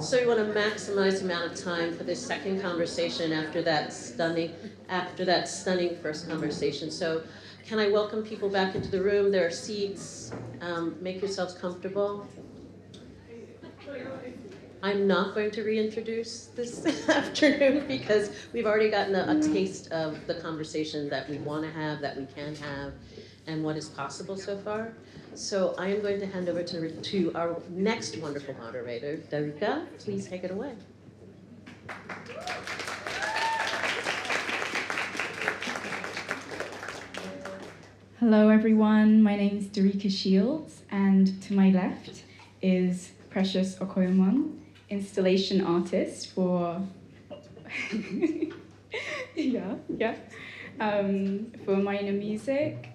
So we want to maximize the amount of time for this second conversation after that stunning first conversation. So can I welcome people back into the room? There are seats. Make yourselves comfortable. I'm not going to reintroduce this afternoon because we've already gotten a taste of the conversation that we want to have, that we can have, and what is possible so far. So I am going to hand over to our next wonderful moderator, Derica. Please take it away. Hello everyone, my name is Derica Shields, and to my left is Precious Okoyomon, installation artist for for minor music.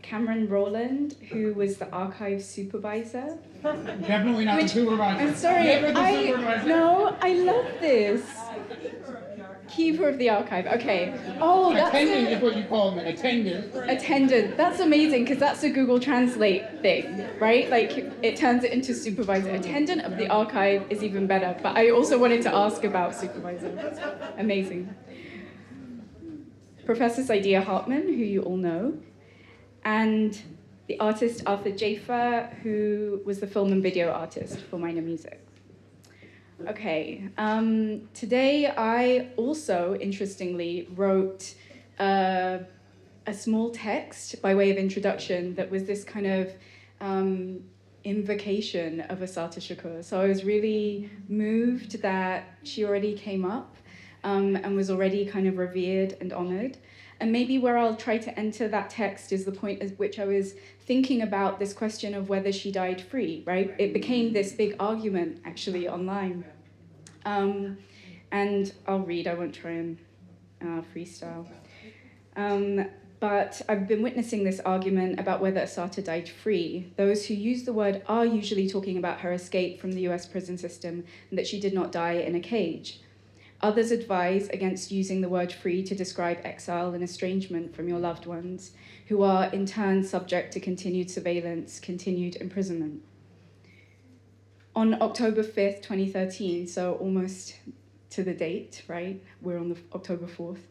Cameron Rowland, who was the archive supervisor. Definitely not the supervisor. I'm sorry, I love this. Keeper of the archive, okay. Oh, that's attendant is what you call me, attendant. Attendant, that's amazing, because that's a Google Translate thing, right? Like, it turns it into supervisor. Attendant of the archive is even better, but I also wanted to ask about supervisor. Amazing. Professor Saidiya Hartman, who you all know, and the artist Jafa, who was the film and video artist for minor music. Okay, today I also, interestingly, wrote a small text by way of introduction that was this kind of invocation of Assata Shakur. So I was really moved that she already came up and was already kind of revered and honored. And maybe where I'll try to enter that text is the point at which I was thinking about this question of whether she died free, right? It became this big argument, actually, online. And I'll read, I won't try and freestyle. But I've been witnessing this argument about whether Assata died free. Those who use the word are usually talking about her escape from the US prison system and that she did not die in a cage. Others advise against using the word free to describe exile and estrangement from your loved ones, who are in turn subject to continued surveillance, continued imprisonment. On October 5th, 2013, so almost to the date, right? We're on the October 4th.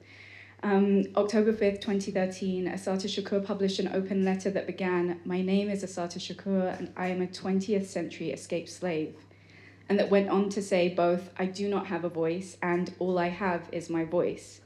October 5th, 2013, Assata Shakur published an open letter that began, "My name is Assata Shakur and I am a 20th century escaped slave." And that went on to say both, "I do not have a voice," and "all I have is my voice."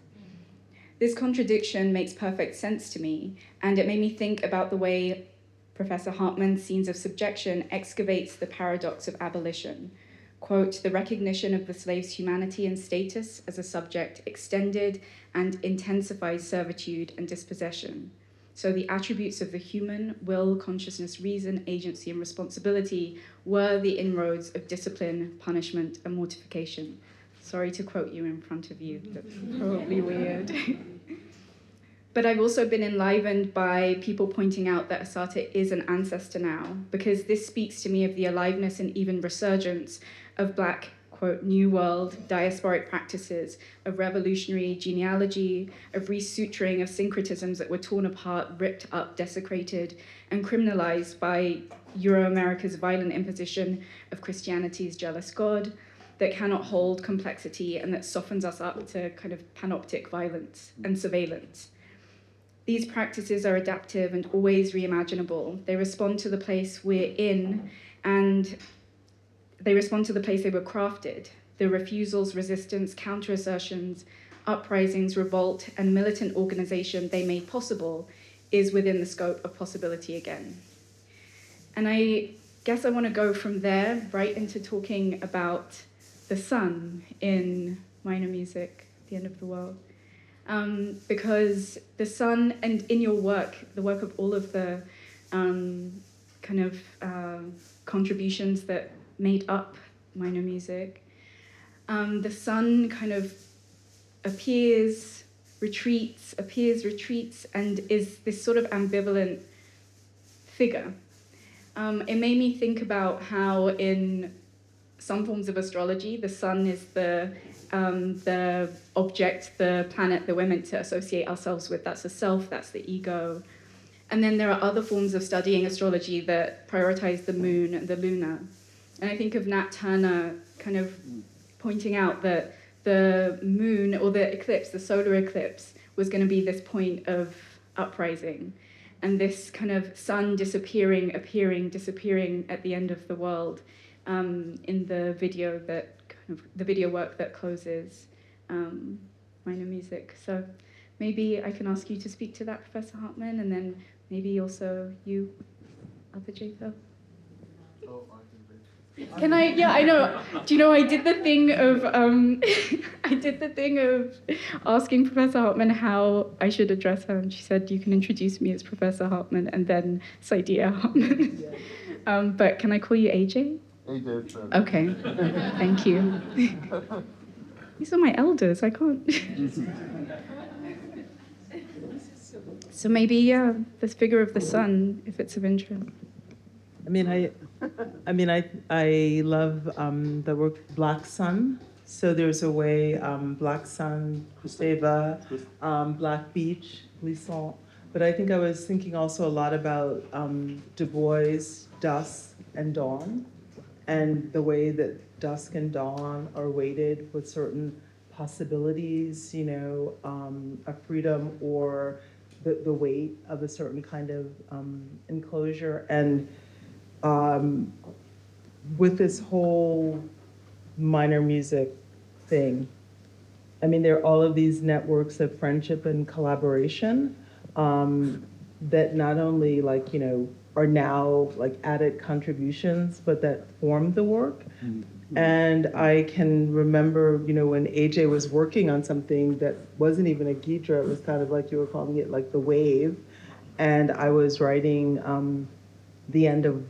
This contradiction makes perfect sense to me, and it made me think about the way Professor Hartman's Scenes of Subjection excavates the paradox of abolition. Quote, "The recognition of the slave's humanity and status as a subject extended and intensifies servitude and dispossession. So the attributes of the human, will, consciousness, reason, agency, and responsibility were the inroads of discipline, punishment, and mortification." Sorry to quote you in front of you, that's probably weird. But I've also been enlivened by people pointing out that Assata is an ancestor now, because this speaks to me of the aliveness and even resurgence of Black, quote, New World diasporic practices of revolutionary genealogy, of resuturing of syncretisms that were torn apart, ripped up, desecrated, and criminalized by Euro-America's violent imposition of Christianity's jealous God that cannot hold complexity and that softens us up to kind of panoptic violence and surveillance. These practices are adaptive and always reimaginable. They respond to the place we're in, and they respond to the place they were crafted. The refusals, resistance, counter-assertions, uprisings, revolt, and militant organization they made possible is within the scope of possibility again. And I guess I want to go from there right into talking about the sun in minor music, The End of the World. Because the sun, and in your work, the work of all of the contributions that made up minor music, the sun kind of appears, retreats, and is this sort of ambivalent figure. It made me think about how in some forms of astrology, the sun is the object, the planet that we're meant to associate ourselves with. That's the self, that's the ego. And then there are other forms of studying astrology that prioritize the moon and the lunar. And I think of Nat Turner kind of pointing out that the moon, or the eclipse, the solar eclipse, was going to be this point of uprising. And this kind of sun disappearing, appearing, disappearing at the end of the world, in the video the video work that closes Minor Music. So maybe I can ask you to speak to that, Professor Hartman, and then maybe also you, other Jafa. Can I? Yeah, I know. Do you know I did the thing of asking Professor Hartman how I should address her, and she said you can introduce me as Professor Hartman and then Saidiya Hartman. But can I call you AJ? AJ, sir. Okay. Thank you. These are my elders. I can't. So maybe this figure of the sun, if it's of interest. I love the work Black Sun. So there's a way, Black Sun, Crusteva, Black Beach, Lisson. But I think I was thinking also a lot about Du Bois' Dusk and Dawn, and the way that dusk and dawn are weighted with certain possibilities, a freedom or the weight of a certain kind of enclosure. And with this whole minor music thing, there are all of these networks of friendship and collaboration that not only are now added contributions, but that form the work. Mm-hmm. And I can remember, when AJ was working on something that wasn't even a gidra, it was kind of like you were calling it like the wave. And I was writing the end of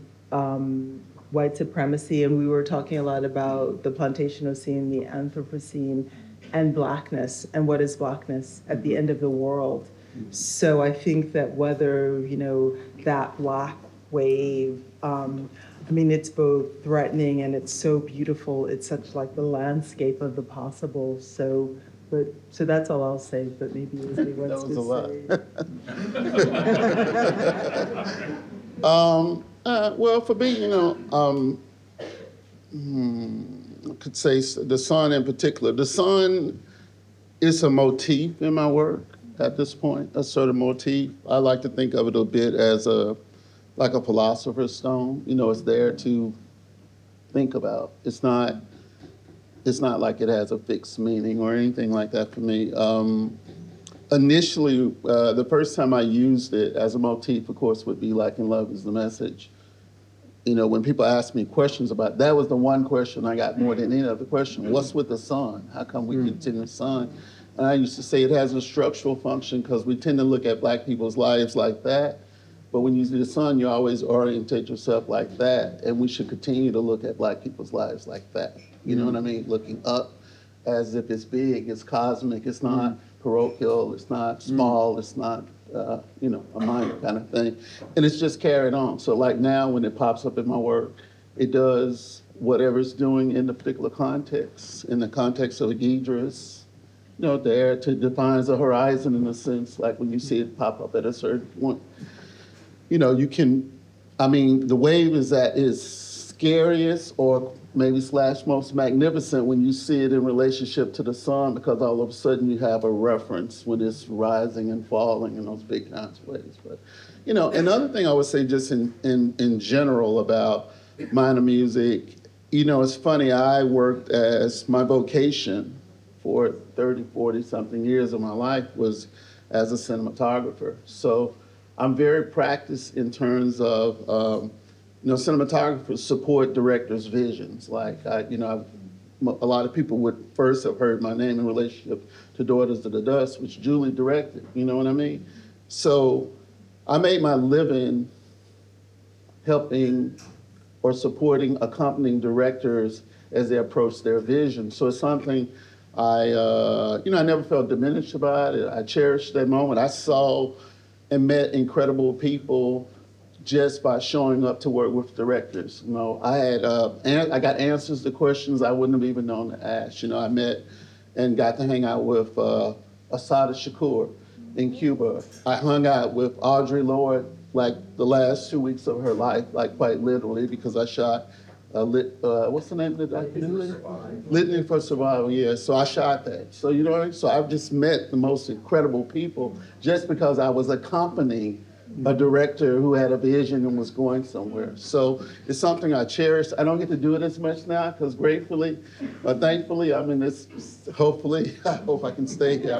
white supremacy, and we were talking a lot about the Plantationocene, the Anthropocene, and Blackness, and what is Blackness at the end of the world. So I think that whether, that Black wave, it's both threatening and it's so beautiful. It's such like the landscape of the possible. So that's all I'll say, but maybe Izzy wants to say. Well, for me, I could say the sun in particular. The sun is a motif in my work at this point, a sort of motif. I like to think of it a bit as like a philosopher's stone. It's there to think about. It's not like it has a fixed meaning or anything like that for me. Initially, the first time I used it as a motif, of course, would be like in Love is the Message. When people ask me questions about, that was the one question I got more than any other question. What's with the sun? How come we continue the sun? And I used to say it has a structural function because we tend to look at Black people's lives like that. But when you see the sun, you always orientate yourself like that. And we should continue to look at Black people's lives like that. You know what I mean? Looking up as if it's big, it's cosmic, it's not parochial, it's not small, it's not, a minor kind of thing. And it's just carried on. So like now when it pops up in my work, it does whatever it's doing in the particular context. In the context of a Gidras, there to define the horizon in a sense, like when you see it pop up at a certain point. You can, the wave is at its scariest or maybe / most magnificent when you see it in relationship to the sun, because all of a sudden you have a reference when it's rising and falling in those big kinds of ways. But, another thing I would say just in general about minor music, it's funny, I worked as my vocation for 30, 40 something years of my life was as a cinematographer. So I'm very practiced in terms of, cinematographers support directors' visions. Like, a lot of people would first have heard my name in relationship to Daughters of the Dust, which Julie directed, you know what I mean? So I made my living helping or supporting accompanying directors as they approach their vision. So it's something I never felt diminished about it. I cherished that moment. I saw and met incredible people just by showing up to work with directors. I got answers to questions I wouldn't have even known to ask. I met and got to hang out with Asada Shakur in Cuba. I hung out with Audre Lorde like the last 2 weeks of her life, like quite literally, because I shot what's the name of the documentary? Litany for Survival, yeah. So I shot that. So you know what I mean? So I've just met the most incredible people just because I was accompanying a director who had a vision and was going somewhere. So it's something I cherish. I don't get to do it as much now because gratefully, or thankfully, I'm in this, hopefully, I hope I can stay here.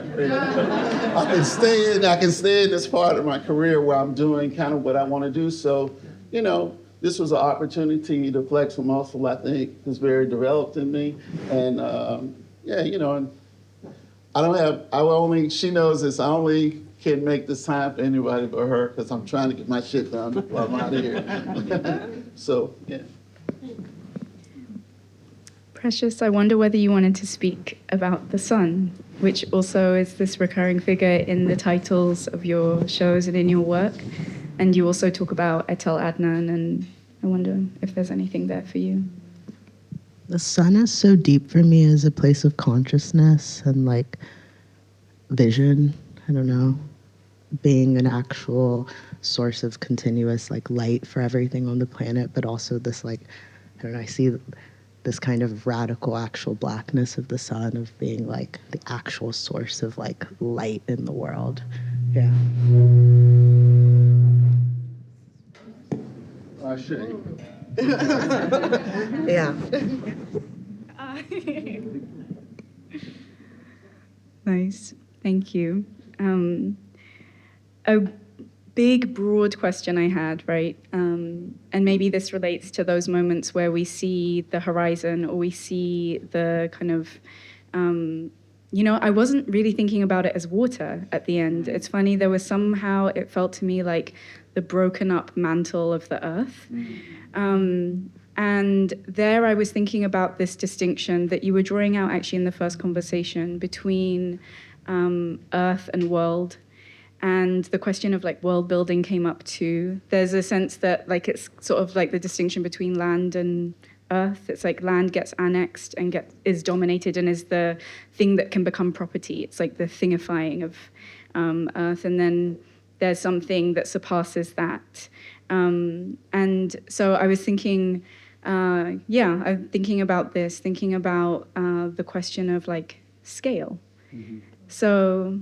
I can stay in this part of my career where I'm doing kind of what I want to do. So, you know, this was an opportunity to flex a muscle I think is very developed in me. And yeah, you know, and she knows this, I only can't make this time for anybody but her because I'm trying to get my shit done while I'm out of here. So, yeah. Precious, I wonder whether you wanted to speak about the sun, which also is this recurring figure in the titles of your shows and in your work. And you also talk about Etel Adnan, and I wonder if there's anything there for you. The sun is so deep for me as a place of consciousness and like vision. I don't know, being an actual source of continuous like light for everything on the planet, but also this like, I don't know, I see this kind of radical actual blackness of the sun, of being like the actual source of like light in the world. Yeah. I should. Yeah. Nice, thank you. A big, broad question I had, right? And maybe this relates to those moments where we see the horizon or we see the kind of, you know, I wasn't really thinking about it as water at the end. It's funny, there was somehow, it felt to me like the broken up mantle of the earth. And there I was thinking about this distinction that you were drawing out actually in the first conversation between earth and world. And the question of like world building came up too. There's a sense that like it's sort of like the distinction between land and earth. It's like land gets annexed and is dominated and is the thing that can become property. It's like the thingifying of earth. And then there's something that surpasses that. And so I was thinking, I'm thinking about this, thinking about the question of like scale. Mm-hmm. So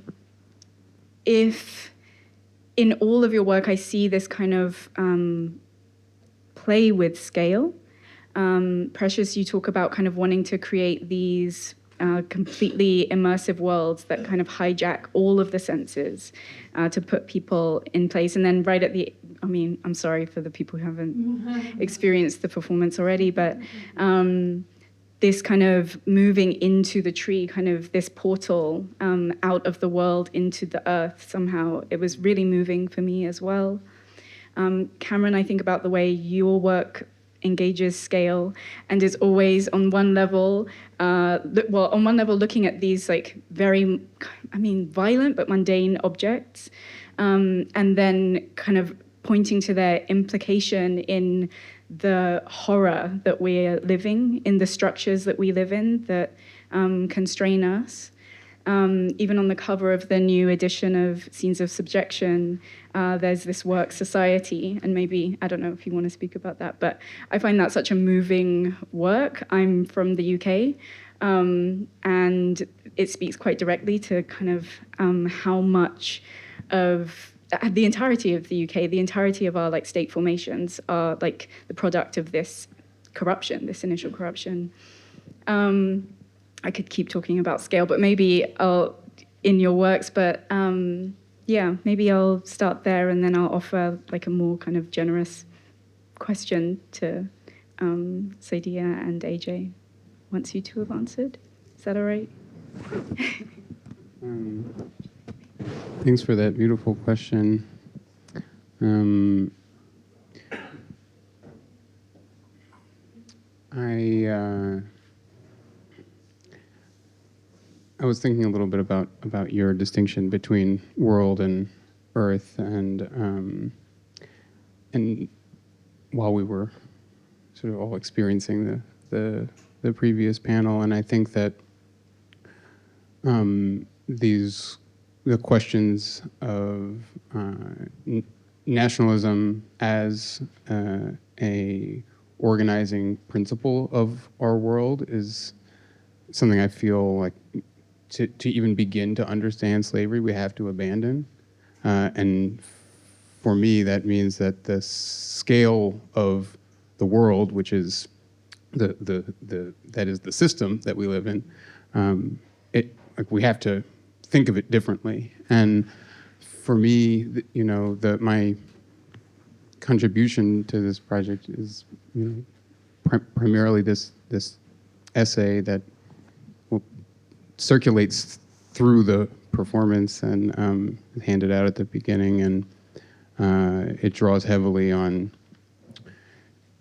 if in all of your work I see this kind of play with scale, Precious, you talk about kind of wanting to create these completely immersive worlds that kind of hijack all of the senses to put people in place. And then right at the, I mean, I'm sorry for the people who haven't experienced the performance already, but this kind of moving into the tree, kind of this portal out of the world into the earth somehow, it was really moving for me as well. Cameron, I think about the way your work engages scale and is always on one level, looking at these like very, violent but mundane objects, and then kind of pointing to their implication in the horror that we're living, in the structures that we live in that constrain us. Even on the cover of the new edition of Scenes of Subjection, there's this work, Society, and maybe, I don't know if you want to speak about that, but I find that such a moving work. I'm from the UK, and it speaks quite directly to kind of how much of the entirety of the UK, the entirety of our like state formations are like the product of this corruption, this initial corruption. I could keep talking about scale, but maybe I'll, in your works, but maybe I'll start there and then I'll offer like a more kind of generous question to Saidiya and AJ once you two have answered. Is that all right? Thanks for that beautiful question. I was thinking a little bit about your distinction between world and earth, and while we were sort of all experiencing the previous panel, and I think that the questions of nationalism as a organizing principle of our world is something I feel like to even begin to understand slavery, we have to abandon. And for me, that means that the scale of the world, which is that is the system that we live in, we have to think of it differently. And for me, my contribution to this project is, primarily this essay that circulates through the performance and handed out at the beginning, and it draws heavily on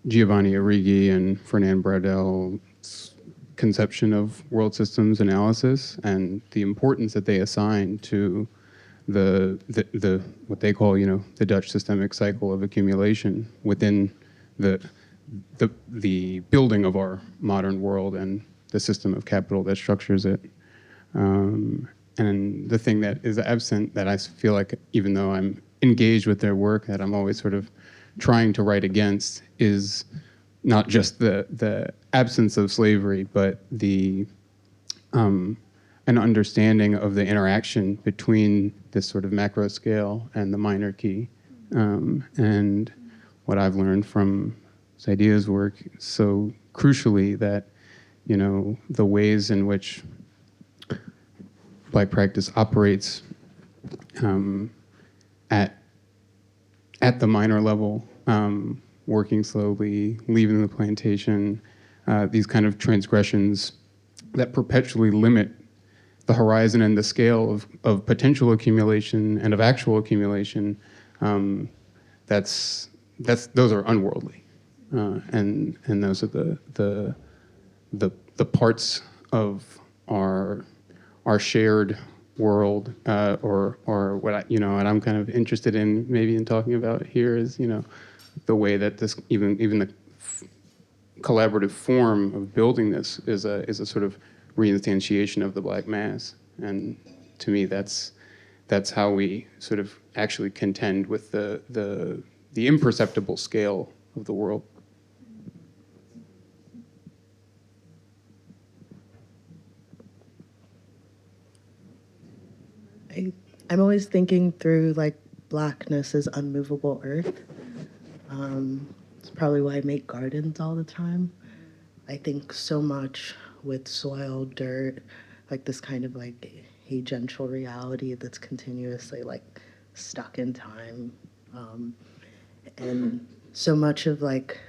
Giovanni Arrighi and Fernand Braudel's conception of world systems analysis and the importance that they assign to the what they call the Dutch systemic cycle of accumulation within the building of our modern world and the system of capital that structures it. And the thing that is absent, that I feel like, even though I'm engaged with their work, that I'm always sort of trying to write against, is not just the absence of slavery, but an understanding of the interaction between this sort of macro scale and the minor key. And what I've learned from Saidiya's work so crucially, that the ways in which Black practice operates at the minor level, working slowly, leaving the plantation, these kind of transgressions that perpetually limit the horizon and the scale of potential accumulation and of actual accumulation, those are unworldly, and those are the parts of our shared world, or what what I'm kind of interested in, maybe in talking about here, is the way that this even the collaborative form of building this is a sort of reinstantiation of the Black mass, and to me that's how we sort of actually contend with the imperceptible scale of the world. I'm always thinking through like Blackness as unmovable earth. It's probably why I make gardens all the time. I think so much with soil, dirt, like this kind of like agential reality that's continuously like stuck in time. And so much of like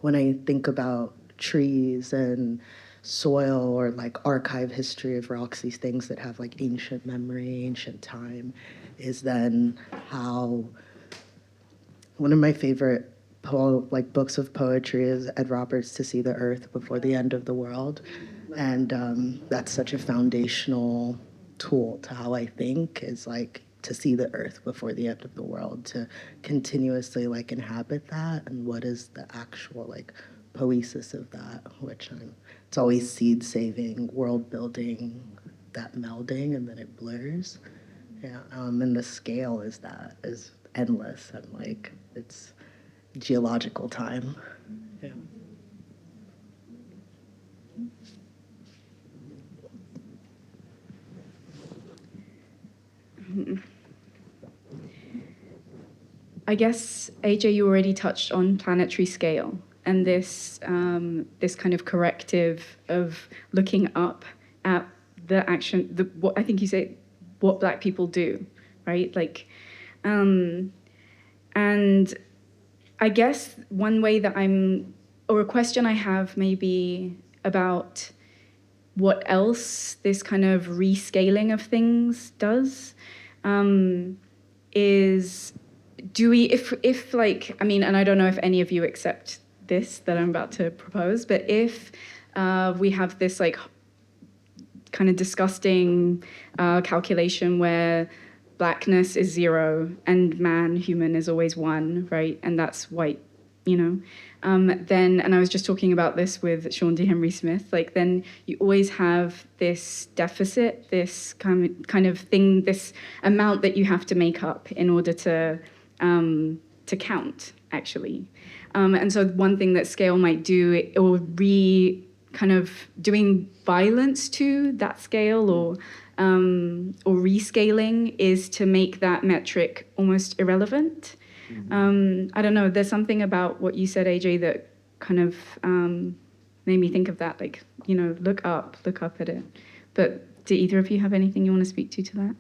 when I think about trees and soil or like archive history of rocks, these things that have like ancient memory, ancient time, is then how one of my favorite books of poetry is Ed Roberts' To See the Earth Before the End of the World. And that's such a foundational tool to how I think, is like to see the earth before the end of the world, to continuously like inhabit that, and what is the actual like poesis of that, which it's always seed saving, world building, that melding, and then it blurs. Yeah, and the scale is endless, and like it's geological time. Yeah. I guess, AJ, you already touched on planetary scale and this kind of corrective of looking up at the action, what I think you say, what Black people do, right? Like, and I guess one way that or a question I have maybe about what else this kind of rescaling of things does, is, do we, if like, I mean, and I don't know if any of you accept this that I'm about to propose, but if we have this like kind of disgusting calculation where Blackness is 0 and human is always 1, right? And that's white, then, and I was just talking about this with Sean D. Henry Smith, like then you always have this deficit, this kind of thing, this amount that you have to make up in order to count, actually. And so one thing that scale might do, it will kind of doing violence to that scale or rescaling is to make that metric almost irrelevant. I don't know, there's something about what you said, AJ, that kind of made me think of that, like, look up at it. But do either of you have anything you want to speak to that?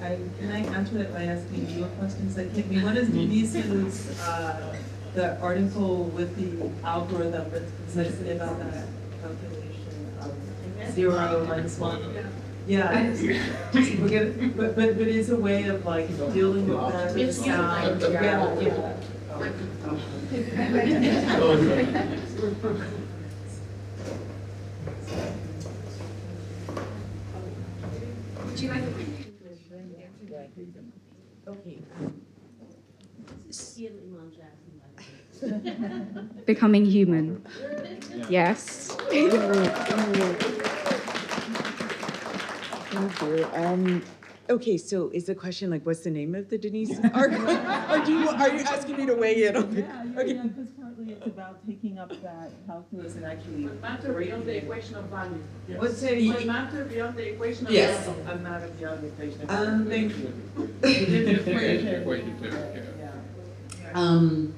Can I answer that by asking you a question? So, what is Denise's, the article with the algorithm that's say about that calculation of 0 minus 1? Yeah, but it's a way of like dealing with that with sound. Yeah. Okay. Becoming human. Yes. Thank you. Okay, so is the question like, what's the name of the Denise article? Are you asking me to weigh in on it? Okay. Yeah, because partly it's about taking up that calculus and actually. Matter beyond the equation of value. What's say? Matter beyond the equation of Yes. value. And matter beyond the equation of Thank you.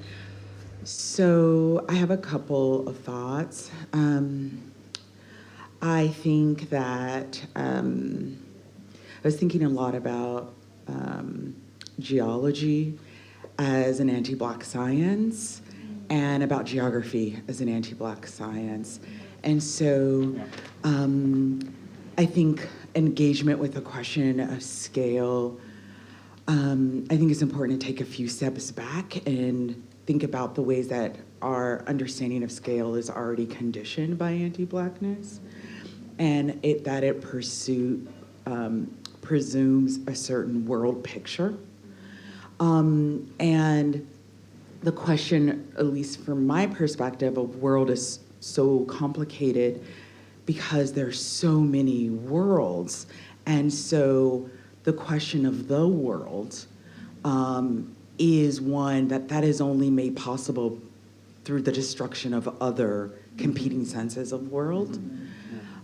So I have a couple of thoughts. I think that I was thinking a lot about geology as an anti-Black science and about geography as an anti-Black science. And so I think engagement with the question of scale, I think it's important to take a few steps back and think about the ways that our understanding of scale is already conditioned by anti-Blackness, and that it presumes a certain world picture. And the question, at least from my perspective, of world is so complicated because there's so many worlds. And so the question of the world is one that is only made possible through the destruction of other competing senses of world.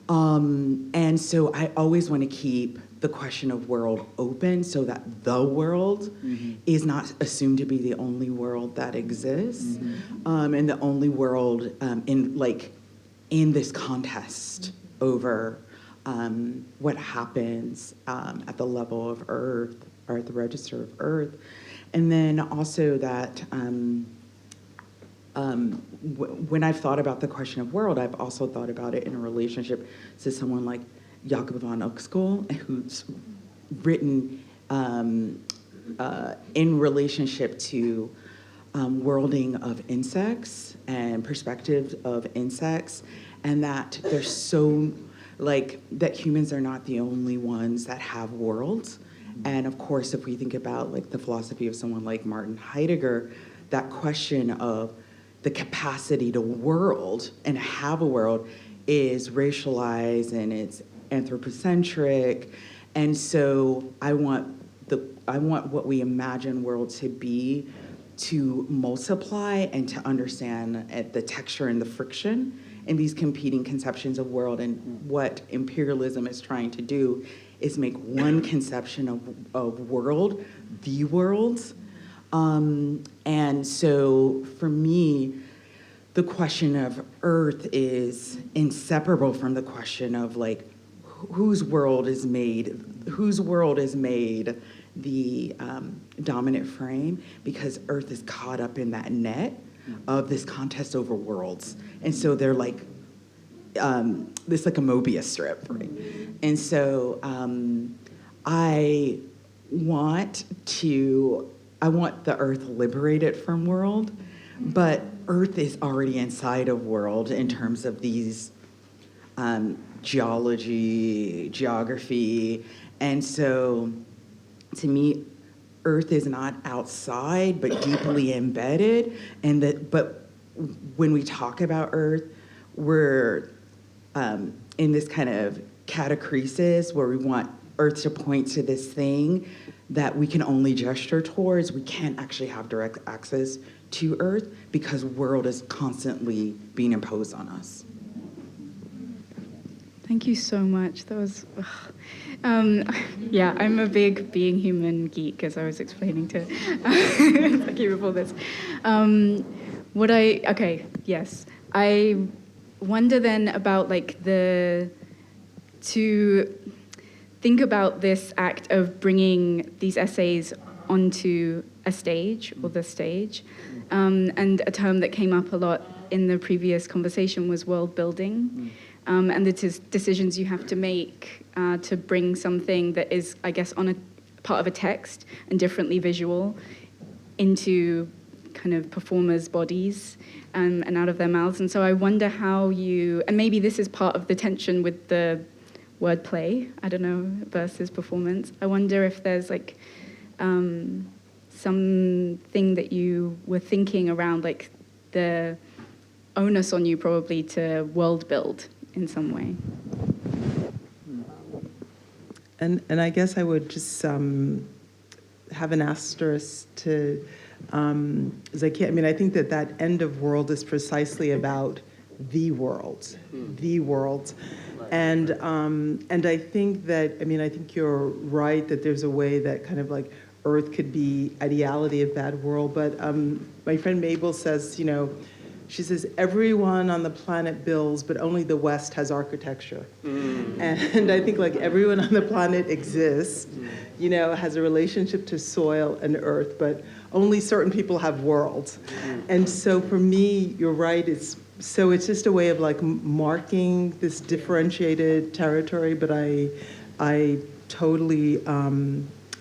And so I always want to keep the question of world open so that the world is not assumed to be the only world that exists, and the only world in this contest over what happens at the level of Earth or at the register of Earth. And then also that when I've thought about the question of world, I've also thought about it in a relationship to someone like Jacob van Uxkol, who's written in relationship to worlding of insects and perspectives of insects, and that there's so, that humans are not the only ones that have worlds. And of course, if we think about the philosophy of someone like Martin Heidegger, that question of the capacity to world and have a world is racialized and it's anthropocentric. And so I want what we imagine world to be to multiply and to understand the texture and the friction in these competing conceptions of world. And what imperialism is trying to do is make one conception of world the world. And so for me, the question of Earth is inseparable from the question of whose world is made the dominant frame, because Earth is caught up in that net of this contest over worlds. And so they're this a Mobius strip, right? And so I want the Earth liberated from world, but Earth is already inside of world in terms of these geography. And so to me, Earth is not outside, but deeply embedded. But when we talk about Earth, we're in this kind of catachresis where we want Earth to point to this thing that we can only gesture towards. We can't actually have direct access to Earth because world is constantly being imposed on us. Thank you so much. That was, yeah, I'm a big being human geek, as I was explaining to Becky before this. Yes. I wonder then about like to think about this act of bringing these essays onto a stage or the stage. And a term that came up a lot in the previous conversation was world building. And the decisions you have to make to bring something that is, I guess, on a part of a text and differently visual into kind of performers' bodies and out of their mouths. And so I wonder how you, and maybe this is part of the tension with the wordplay, I don't know, versus performance. I wonder if there's like something that you were thinking around like the onus on you probably to world build in some way. And I guess I would just have an asterisk to, as I can't, I mean, I think that end of world is precisely about the world. And I think that, I mean, I think you're right that there's a way that kind of like Earth could be ideality of bad world, but my friend Mabel says, you know, she says, everyone on the planet builds, but only the West has architecture. And I think like everyone on the planet exists, you know, has a relationship to soil and earth, but only certain people have worlds. And so for me, you're right, it's just a way of like marking this differentiated territory, but I totally,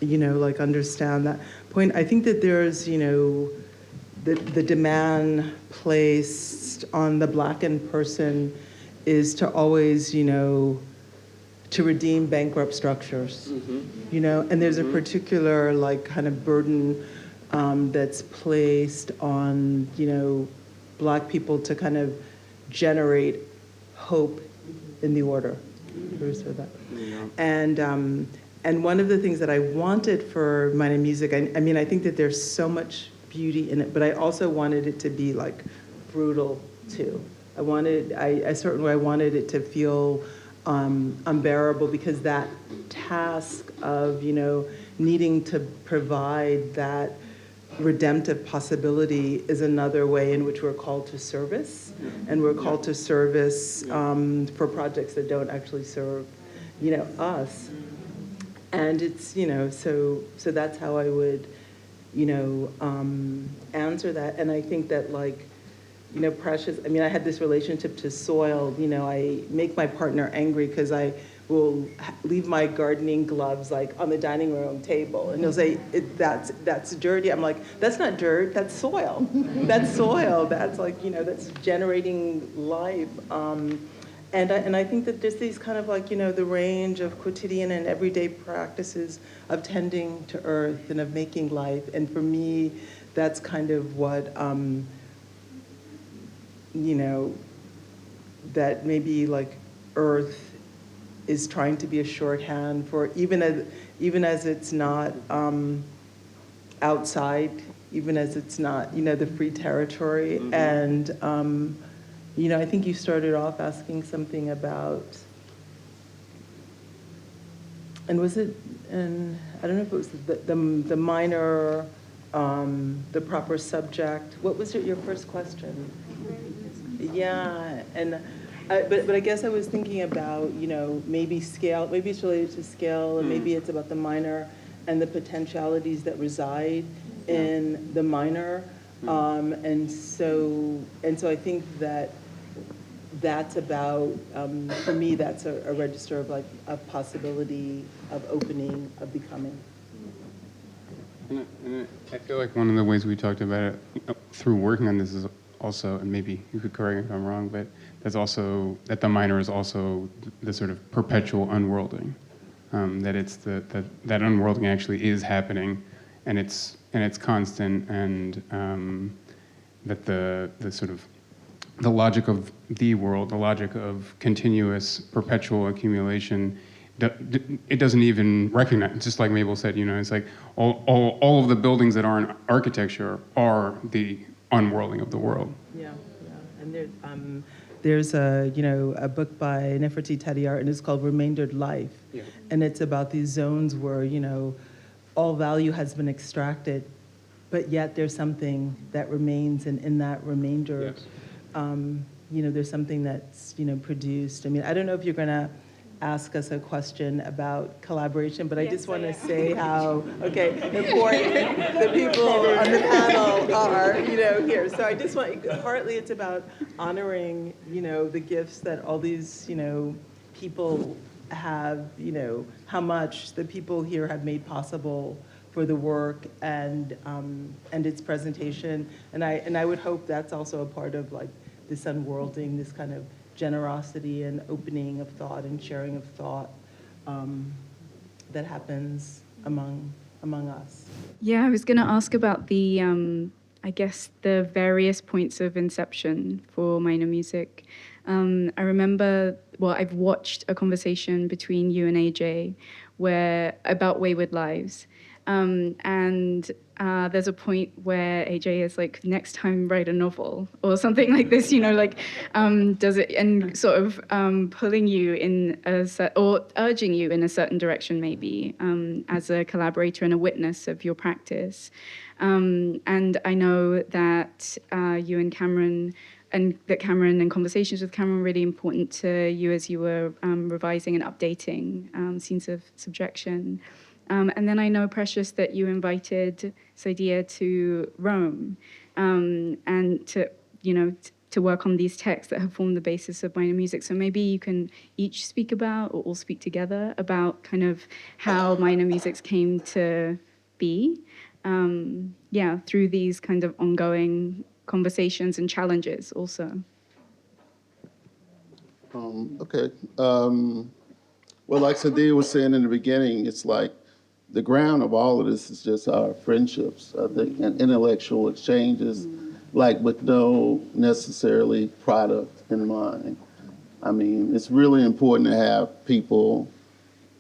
you know, like understand that point. I think that there's, you know, the demand placed on the blackened person is to always, you know, to redeem bankrupt structures, you know, and there's a particular like kind of burden that's placed on, you know, Black people to kind of generate hope in the order. And one of the things that I wanted for Minor Music, I mean, I think that there's so much beauty in it, but I also wanted it to be like brutal too. I wanted it to feel unbearable, because that task of, you know, needing to provide that redemptive possibility is another way in which we're called to service, and we're called to service for projects that don't actually serve, you know, us. And it's, you know, so that's how I would, you know, answer that. And I think that, like, you know, Precious, I mean, I had this relationship to soil, you know, I make my partner angry because I will leave my gardening gloves like on the dining room table, and he'll say, that's dirty. I'm like, that's not dirt, that's soil. That's soil, that's like, you know, that's generating life. And I think that there's these kind of like, you know, the range of quotidian and everyday practices of tending to earth and of making life. And for me, that's kind of what, you know, that maybe like earth is trying to be a shorthand for, even as it's not outside, even as it's not, you know, the free territory. And, you know, I think you started off asking something about, and was it, and I don't know if it was the minor, the proper subject. What was your first question? Yeah, and but I guess I was thinking about, you know, maybe scale, maybe it's related to scale, and maybe it's about the minor and the potentialities that reside in the minor. And so I think that that's about, for me, that's a register of like a possibility of opening, of becoming. And I feel like one of the ways we talked about it through working on this is also, and maybe you could correct me if I'm wrong, but that's also, that the minor is also the sort of perpetual unworlding. That it's that unworlding actually is happening, and it's constant, and that the sort of the logic of the world, the logic of continuous perpetual accumulation, it doesn't even recognize, just like Mabel said, you know, it's like all of the buildings that aren't architecture are the unworlding of the world. Yeah, yeah. And there's a book by Nefertiti Tadiart, and it's called Remaindered Life. Yeah. And it's about these zones where, all value has been extracted, but yet there's something that remains, and in that remainder, Yes. there's something that's, produced. I mean, I don't know if you're gonna ask us a question about collaboration, but I just want to say how, important the people on the panel are, here. So I just want, partly it's about honoring, the gifts that all these, people have, how much the people here have made possible for the work and its presentation. And I would hope that's also a part of like this unworlding, this kind of generosity and opening of thought and sharing of thought that happens among us. Yeah, I was going to ask about the, I guess, the various points of inception for minor music. I remember, I've watched a conversation between you and AJ about Wayward Lives. And there's a point where AJ is like, next time write a novel or something like this, does it, and sort of pulling you in or urging you in a certain direction maybe as a collaborator and a witness of your practice. And I know that you and Cameron, and that Cameron and conversations with Cameron were really important to you as you were revising and updating Scenes of Subjection. And then I know, Precious, that you invited Saidiya to Rome and to work on these texts that have formed the basis of minor music. So maybe you can each speak about, or all speak together, about kind of how minor musics came to be, through these kind of ongoing conversations and challenges also. Okay. Well, like Saidiya was saying in the beginning, it's like the ground of all of this is just our friendships, I think, and intellectual exchanges, like with no necessarily product in mind. I mean, it's really important to have people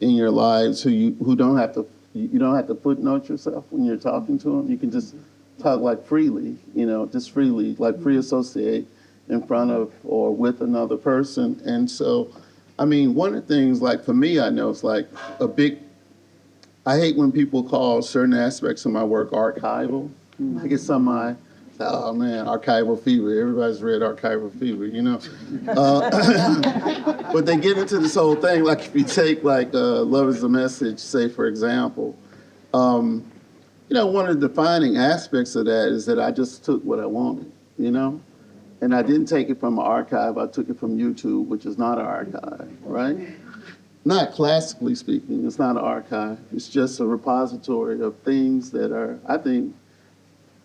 in your lives who don't have to, you don't have to footnote yourself when you're talking to them. You can just talk like freely, just freely, like free associate in front of or with another person. And so, I mean, one of the things, like for me, I know it's like I hate when people call certain aspects of my work archival. I get oh man, archival fever. Everybody's read archival fever, But they get into this whole thing, like if you take like Love is the Message, say for example, one of the defining aspects of that is that I just took what I wanted, And I didn't take it from an archive, I took it from YouTube, which is not an archive, right? Not classically speaking, it's not an archive. It's just a repository of things that are, I think,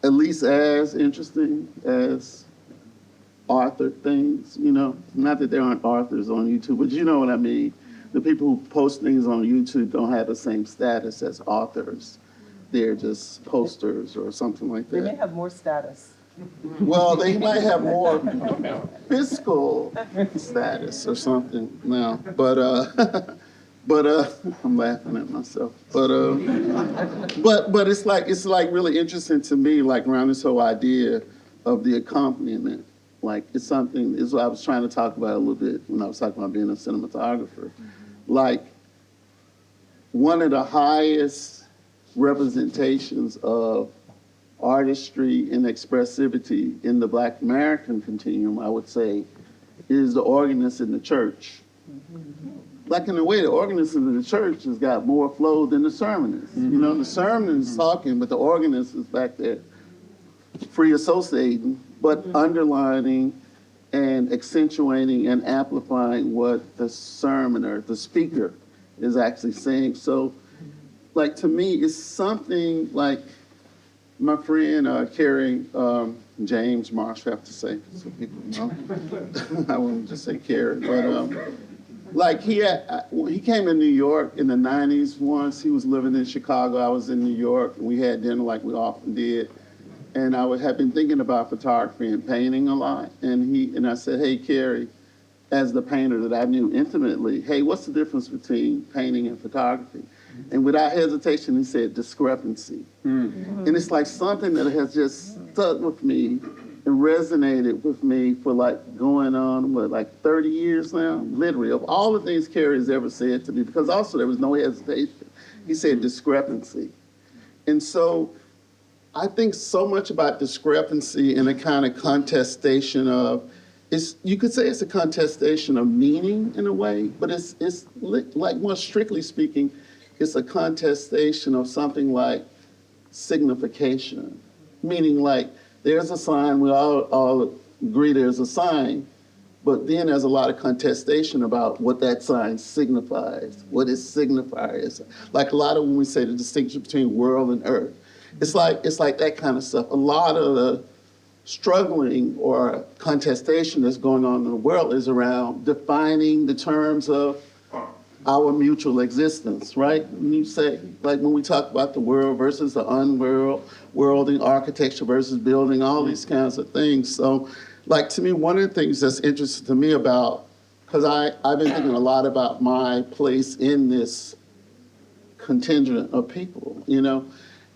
at least as interesting as authored things, Not that there aren't authors on YouTube, but you know what I mean. The people who post things on YouTube don't have the same status as authors. They're just posters or something like that. They may have more status. Well, they might have more fiscal status or something now, but I'm laughing at myself. But it's like really interesting to me, like around this whole idea of the accompaniment. Like it's something is what I was trying to talk about a little bit when I was talking about being a cinematographer. Like one of the highest representations of artistry and expressivity in the Black American continuum, I would say, is the organist in the church. Like in a way, the organist in the church has got more flow than the sermonist. The sermonist is talking, but the organist is back there free associating, but underlining and accentuating and amplifying what the sermoner, the speaker, is actually saying. So, like to me, it's something like my friend Carrie James Marsh, I have to say, so people know. I wouldn't just say Carrie, but like he came to New York in the 90s once. He was living in Chicago. I was in New York, and we had dinner like we often did. And I had been thinking about photography and painting a lot. And I said, hey, Carrie, as the painter that I knew intimately, hey, what's the difference between painting and photography? And without hesitation, he said discrepancy. And it's like something that has just stuck with me and resonated with me for like going on, like 30 years now, literally, of all the things Carrie has ever said to me, because also there was no hesitation. He said discrepancy. And so I think so much about discrepancy in a kind of contestation of, you could say it's a contestation of meaning in a way, but it's like more strictly speaking, it's a contestation of something like signification, meaning like there's a sign, we all agree there's a sign, but then there's a lot of contestation about what that sign signifies, what its signifier is. Like a lot of when we say the distinction between world and earth, it's like that kind of stuff. A lot of the struggling or contestation that's going on in the world is around defining the terms of our mutual existence, right? When you say, like when we talk about the world versus the unworld, worlding, architecture versus building, all these kinds of things. So, like to me, one of the things that's interesting to me about, because I've been thinking a lot about my place in this contingent of people, you know?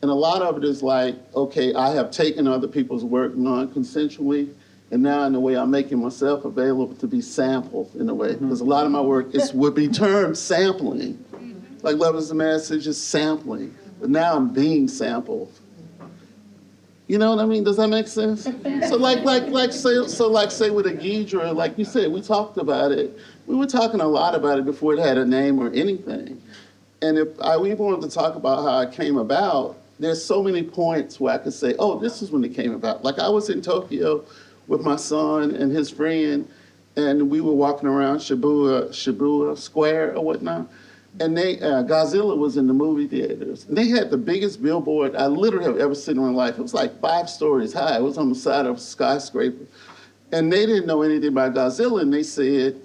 And a lot of it is like, okay, I have taken other people's work non-consensually, and now in a way I'm making myself available to be sampled in a way, because a lot of my work would be termed sampling. Like Love is the Message is sampling, but now I'm being sampled. You know what I mean? Does that make sense? So say with a Ghidra, like you said, we talked about it. We were talking a lot about it before it had a name or anything. And if we wanted to talk about how it came about, there's so many points where I could say, oh, this is when it came about. Like I was in Tokyo with my son and his friend, and we were walking around Shibuya Square or whatnot, and Godzilla was in the movie theaters. And they had the biggest billboard I literally have ever seen in my life. It was like 5 stories high. It was on the side of a skyscraper. And they didn't know anything about Godzilla, and they said,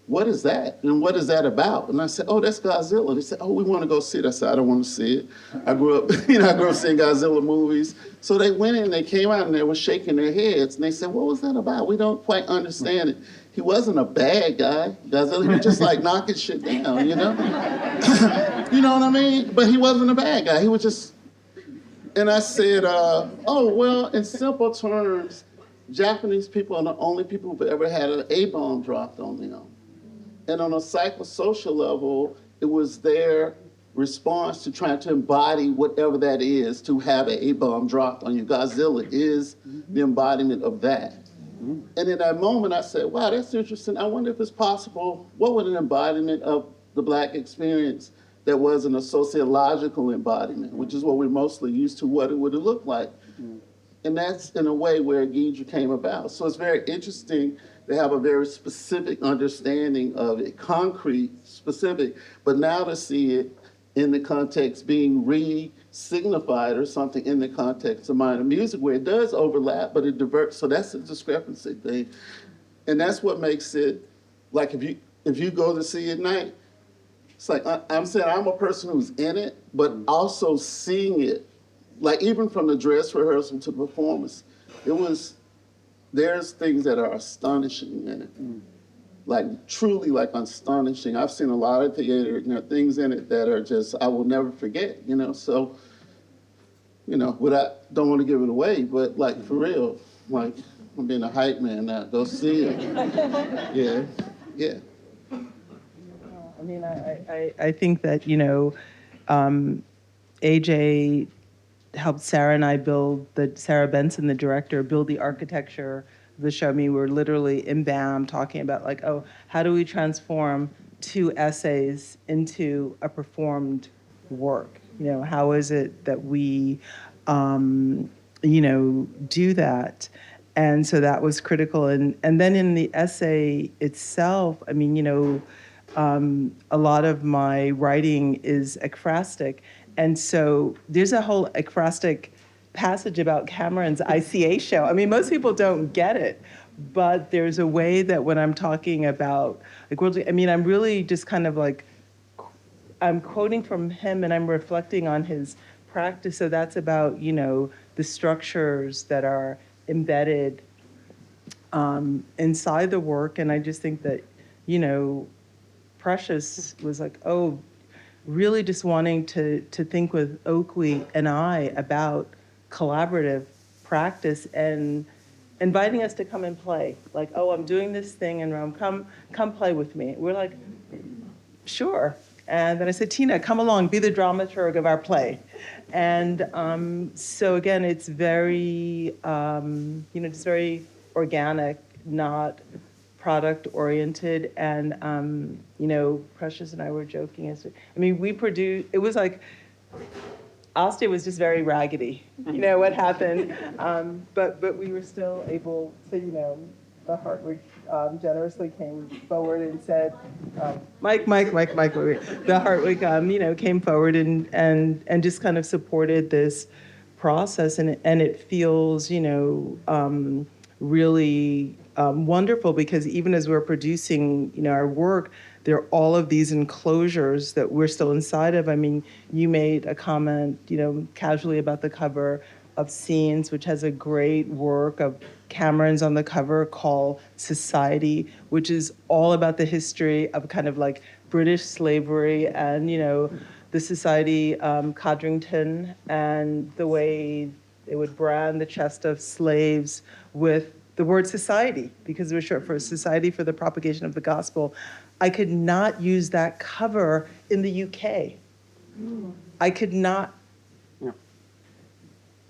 what is that? And what is that about? And I said, oh, that's Godzilla. They said, oh, we want to go see it. I said, I don't want to see it. I grew up seeing Godzilla movies. So they went in, they came out, and they were shaking their heads. And they said, what was that about? We don't quite understand it. He wasn't a bad guy. Godzilla, he was just like knocking shit down, you know? You know what I mean? But he wasn't a bad guy. He was just, and I said, oh, well, in simple terms, Japanese people are the only people who've ever had an A-bomb dropped on them. And on a psychosocial level, it was their response to trying to embody whatever that is, to have an A-bomb dropped on you. Godzilla is the embodiment of that. And in that moment, I said, wow, that's interesting. I wonder if it's possible, what would an embodiment of the Black experience that wasn't a sociological embodiment, which is what we're mostly used to, what it would have looked like. And that's in a way where Ghidra came about. So it's very interesting to have a very specific understanding of it, concrete, specific, but now to see it in the context being re-signified or something in the context of minor music where it does overlap, but it diverts. So that's a discrepancy thing. And that's what makes it, like if you go to see it at night, it's like, I'm saying I'm a person who's in it, but also seeing it, like even from the dress rehearsal to the performance, there's things that are astonishing in it. Like truly like astonishing. I've seen a lot of theater, things in it that are just, I will never forget, So, I don't want to give it away, but like for real, like I'm being a hype man now, go see it. Yeah. I mean, I think that, AJ helped Sarah and I Sarah Benson, the director, build the architecture of the show. I mean, we were literally in BAM talking about like, oh, how do we transform 2 essays into a performed work? How is it that we, do that? And so that was critical. And then in the essay itself, I mean, a lot of my writing is ekphrastic. And so there's a whole ekphrastic passage about Cameron's ICA show. I mean, most people don't get it, but there's a way that when I'm talking about, I'm really just kind of like, I'm quoting from him and I'm reflecting on his practice. So that's about, the structures that are embedded inside the work. And I just think that, Precious was like, oh, really just wanting to think with Oakley and I about collaborative practice and inviting us to come and play. Like, oh, I'm doing this thing in Rome, come play with me. We're like, sure. And then I said, Tina, come along, be the dramaturg of our play. And so again, it's very, just very organic, not product oriented. And, Precious and I were joking. We produced, it was like, Ostia was just very raggedy, what happened. But we were still able to, the Hartwig generously came forward and said, Mike. The Hartwig, came forward and just kind of supported this process. And it feels, really wonderful because even as we're producing, our work, there are all of these enclosures that we're still inside of. You made a comment, casually about the cover of Scenes, which has a great work of Cameron's on the cover called Society, which is all about the history of kind of like British slavery and, the society, Codrington, and the way they would brand the chest of slaves with the word society, because it was short for Society for the Propagation of the Gospel. I could not use that cover in the UK. I could not.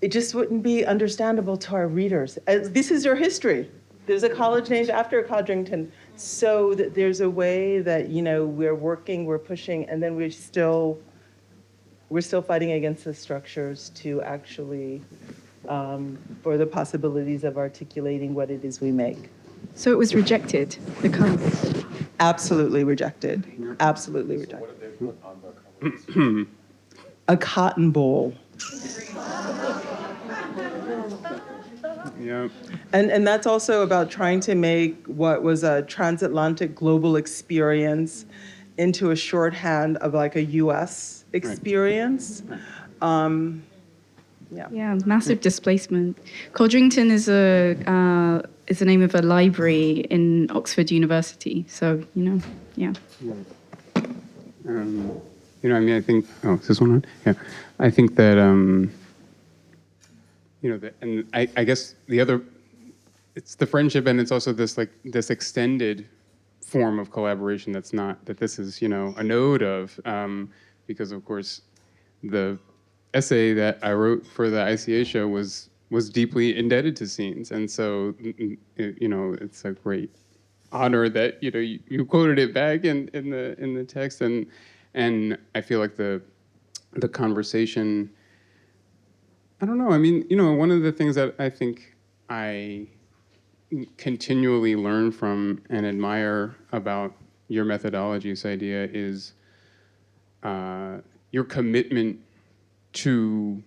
It just wouldn't be understandable to our readers. This is your history. There's a college named after Codrington. So that there's a way that, we're working, we're pushing, and then we're still fighting against the structures to actually, for the possibilities of articulating what it is we make. So it was rejected, the cover? Absolutely rejected. Absolutely rejected. What did they put on the cover? A cotton bowl. Yeah. And that's also about trying to make what was a transatlantic global experience into a shorthand of like a U.S. experience. Yeah, massive displacement. Codrington is the name of a library in Oxford University. So, yeah. I think, is this one on? Yeah. I think that, and I guess the other, it's the friendship and it's also this extended form of collaboration that this is, a node of, because of course the essay that I wrote for the ICA show was deeply indebted to Scenes. And so, it's a great honor that, you quoted it back in the text. And I feel like the conversation, I don't know. One of the things that I think I continually learn from and admire about your methodology, Saidiya, is your commitment to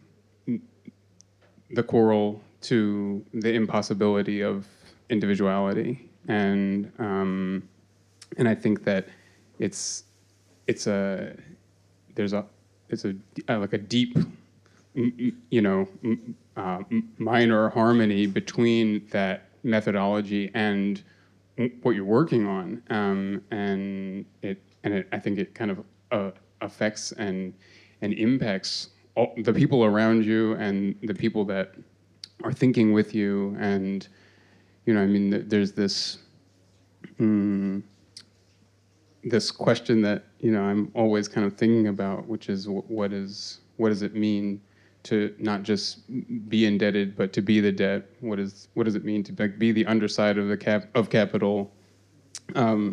the choral, to the impossibility of individuality, and I think that it's a deep, minor harmony between that methodology and what you're working on, and I think it kind of affects and impacts all the people around you and the people that are thinking with you, and there's this this question that I'm always kind of thinking about, which is what does it mean to not just be indebted, but to be the debt? What does it mean to be the underside of capital, to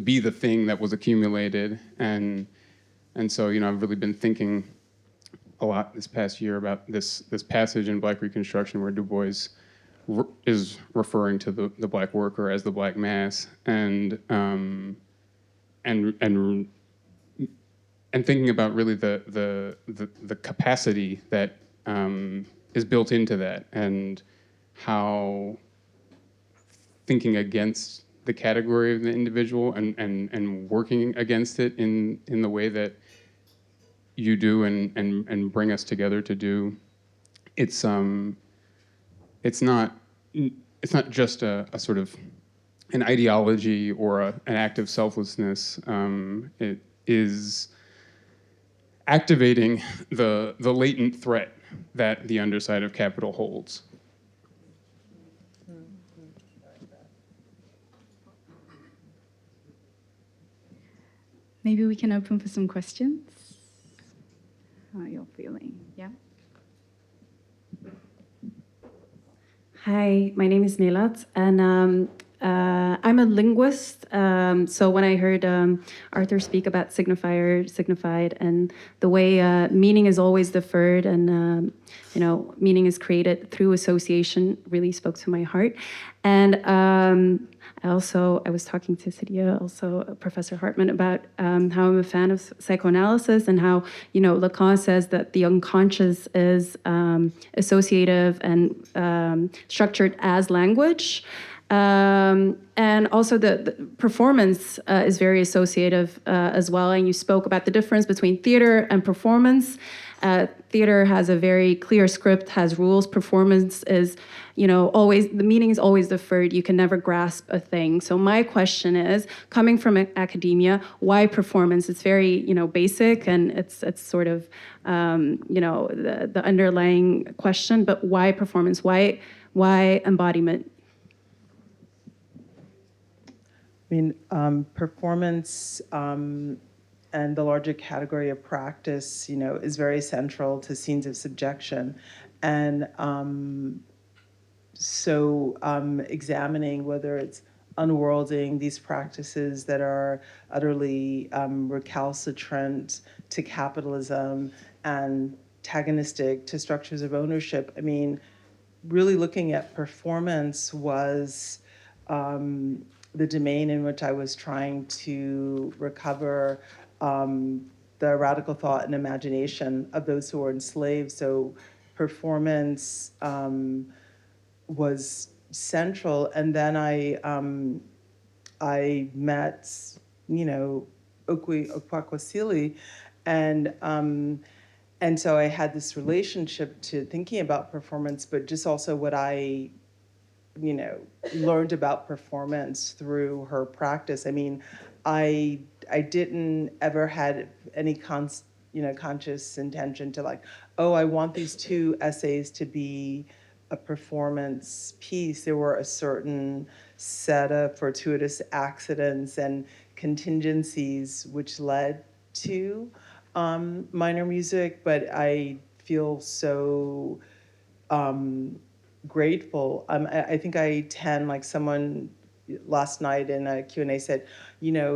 be the thing that was accumulated, and so I've really been thinking a lot this past year about this passage in Black Reconstruction where Du Bois is referring to the Black worker as the Black mass, and thinking about really the capacity that is built into that, and how thinking against the category of the individual and working against it in the way that you do and bring us together to do, it's not just a sort of an ideology or an act of selflessness. It is activating the latent threat that the underside of capital holds. Maybe we can open for some questions. How you're feeling, yeah? Hi, my name is Nelat, and I'm a linguist. So when I heard Arthur speak about signifier, signified, and the way meaning is always deferred, and meaning is created through association, really spoke to my heart. And I was talking to Saidiya, also Professor Hartman, about how I'm a fan of psychoanalysis and how, Lacan says that the unconscious is associative and structured as language. And also the performance is very associative as well. And you spoke about the difference between theater and performance. Theater has a very clear script, has rules. Performance is, always, the meaning is always deferred. You can never grasp a thing. So my question is, coming from academia, why performance? It's very, basic, and it's sort of, the underlying question, but why performance? Why embodiment? I mean, performance and the larger category of practice, is very central to scenes of subjection. And so examining whether it's unworlding, these practices that are utterly recalcitrant to capitalism and antagonistic to structures of ownership. I mean, really looking at performance was the domain in which I was trying to recover the radical thought and imagination of those who were enslaved. So performance was central. And then I met, Okoyomon, and so I had this relationship to thinking about performance, but just also what I learned about performance through her practice. I mean, I didn't ever had any conscious intention to I want these two essays to be a performance piece. There were a certain set of fortuitous accidents and contingencies which led to minor music, but I feel so grateful. I think I tend, like someone last night in a Q&A said,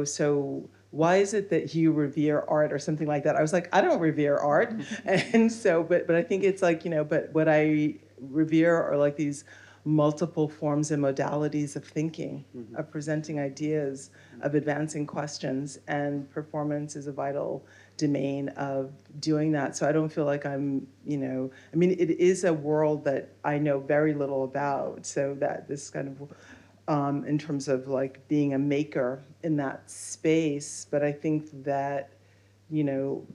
so why is it that you revere art or something like that? I was like, I don't revere art. And so, but I think it's but what I revere are like these multiple forms and modalities of thinking, of presenting ideas, of advancing questions, and performance is a vital domain of doing that. So I don't feel like I'm, I mean, it is a world that I know very little about. So that this kind of, in terms of being a maker in that space, but I think that,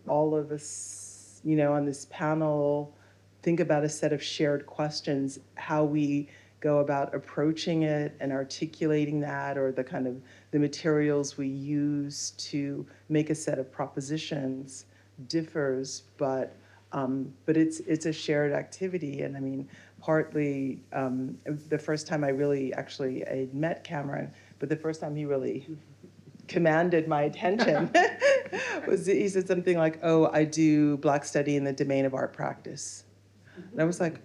all of us, on this panel, think about a set of shared questions, how we go about approaching it and articulating that, or the kind of the materials we use to make a set of propositions differs, but it's a shared activity. And I mean, partly the first time I met Cameron, but the first time he really commanded my attention was he said something like, "Oh, I do Black study in the domain of art practice." And I was like,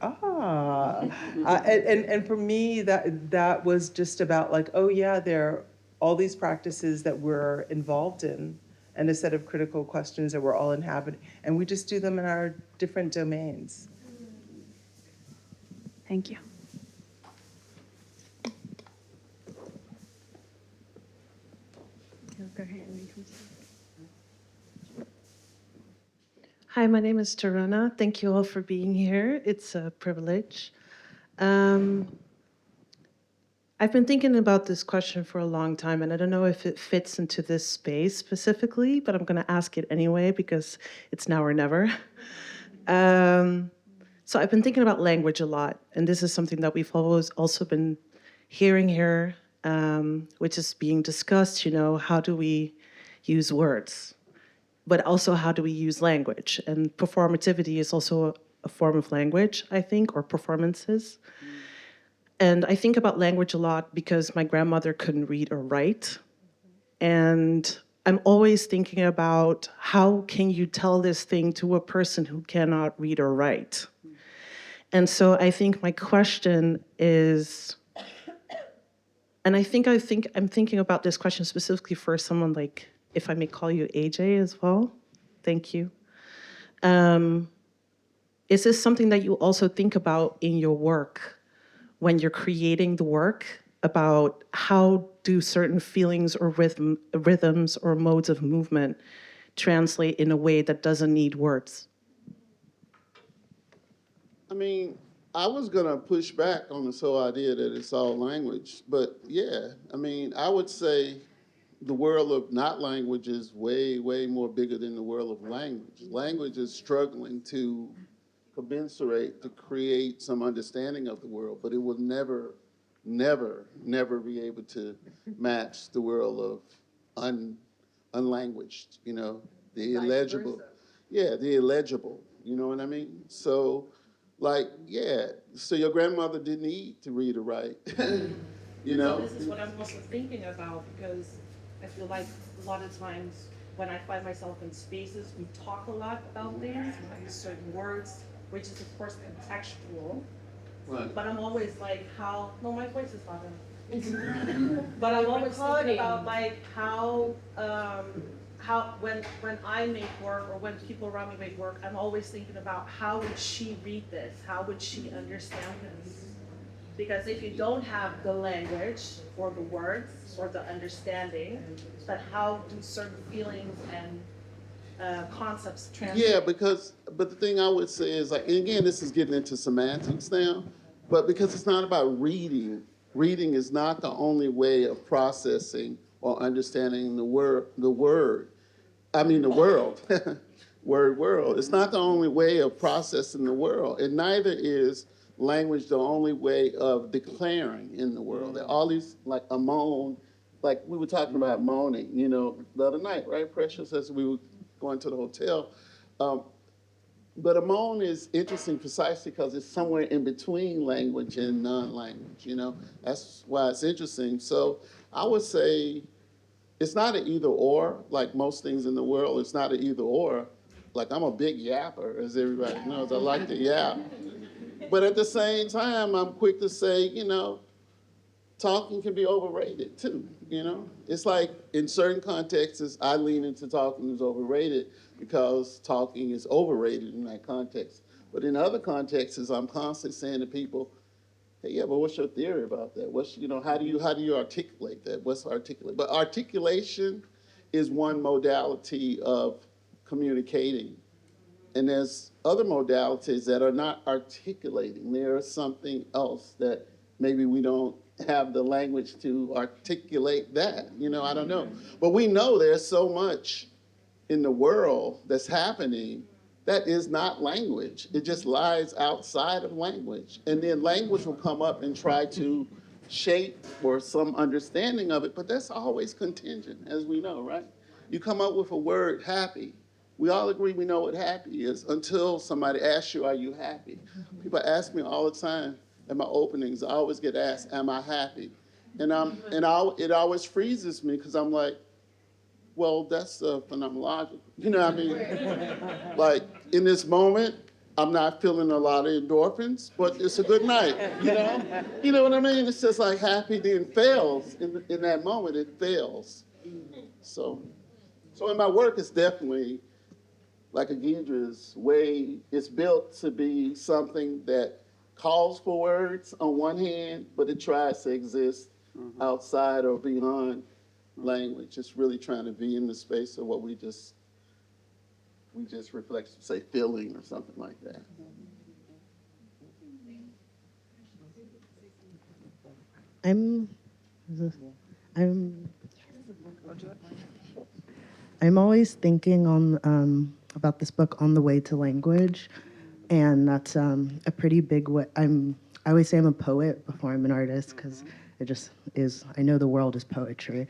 and for me, that was just about oh yeah, there are all these practices that we're involved in, and a set of critical questions that we're all inhabiting, and we just do them in our different domains. Thank you. Go ahead. Hi, my name is Taruna. Thank you all for being here. It's a privilege. I've been thinking about this question for a long time, and I don't know if it fits into this space specifically, but I'm going to ask it anyway because it's now or never. So I've been thinking about language a lot, and this is something that we've always also been hearing here, which is being discussed, how do we use words? but also how do we use language? And performativity is also a form of language, I think, or performances. And I think about language a lot because my grandmother couldn't read or write. And I'm always thinking about how can you tell this thing to a person who cannot read or write? And so I think my question is, and I'm thinking about this question specifically for someone like, if I may call you AJ as well. Thank you. Is this something that you also think about in your work when you're creating the work, about how do certain feelings or rhythms or modes of movement translate in a way that doesn't need words? I mean, I was gonna push back on this whole idea that it's all language, but yeah, I mean, I would say the world of not language is way, way more bigger than the world of language. Language is struggling to commensurate, to create some understanding of the world, but it will never, never, never be able to match the world of unlanguaged, you know, the illegible. Yeah, the illegible, you know what I mean? So, like, yeah, so your grandmother didn't need to read or write, you know? So this is what I'm also thinking about, because I feel like a lot of times when I find myself in spaces, we talk a lot about things, we use certain words, which is of course contextual. Right. But I'm always like, no, my voice is bothering. But I'm always thinking about like how when I make work or when people around me make work, I'm always thinking about how would she read this? How would she understand this? Because if you don't have the language or the words or the understanding, then how do certain feelings and concepts translate? Yeah, but the thing I would say is, like, and again, this is getting into semantics now, but because it's not about reading. Reading is not the only way of processing or understanding the world. The world. World. It's not the only way of processing the world, and neither is language the only way of declaring in the world. There are all these, like a moan, like we were talking about moaning, you know, the other night, right, Precious, as we were going to the hotel. But a moan is interesting precisely because it's somewhere in between language and non-language, you know? That's why it's interesting. So I would say it's not an either or, like most things in the world, it's not an either or. Like, I'm a big yapper, as everybody knows, I like to yap. But at the same time, I'm quick to say, you know, talking can be overrated too, you know? It's like in certain contexts, I lean into talking is overrated because talking is overrated in that context. But in other contexts, I'm constantly saying to people, hey, yeah, but what's your theory about that? What's, you know, how do you articulate that? What's articulate? But articulation is one modality of communicating. And there's other modalities that are not articulating. There's something else that maybe we don't have the language to articulate that. You know, I don't know. But we know there's so much in the world that's happening that is not language. It just lies outside of language. And then language will come up and try to shape or some understanding of it, but that's always contingent, as we know, right? You come up with a word, happy. We all agree we know what happy is until somebody asks you, are you happy? People ask me all the time at my openings, I always get asked, am I happy? And it always freezes me because I'm like, well, that's phenomenological. You know what I mean? Like, in this moment, I'm not feeling a lot of endorphins, but it's a good night, you know? You know what I mean? It's just like happy then fails. In that moment, it fails. So in my work, it's definitely like a Gidra's way. It's built to be something that calls for words on one hand, but it tries to exist outside or beyond language. It's really trying to be in the space of what we just reflect, say, feeling or something like that. I'm always thinking on about this book, On the Way to Language, and that's a pretty big way. I always say I'm a poet before I'm an artist because I know the world is poetry,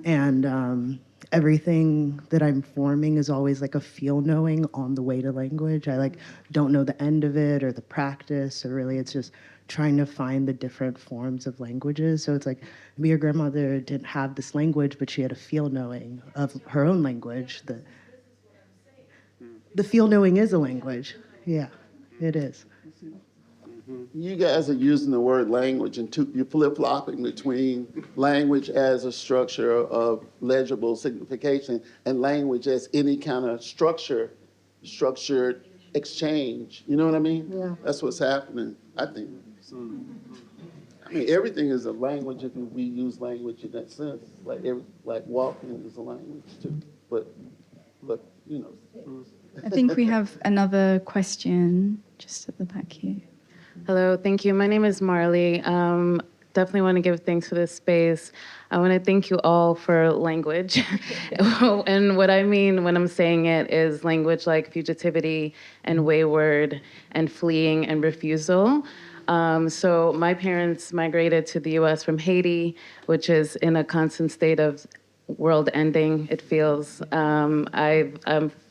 and everything that I'm forming is always like a feel knowing on the way to language. I like don't know the end of it or the practice, or really it's just trying to find the different forms of languages. So it's like maybe your grandmother didn't have this language, but she had a feel knowing of her own language. The feel knowing is a language. Yeah, it is. You guys are using the word language, and you're flip-flopping between language as a structure of legible signification and language as any kind of structured exchange. You know what I mean? Yeah. That's what's happening, I think. I mean, everything is a language if we use language in that sense. Like walking is a language too. But you know. I think we have another question just at the back here. Hello, thank you. My name is Marley. Definitely want to give thanks for this space. I want to thank you all for language. And what I mean when I'm saying it is language like fugitivity and wayward and fleeing and refusal. So my parents migrated to the US from Haiti, which is in a constant state of world ending, it feels. I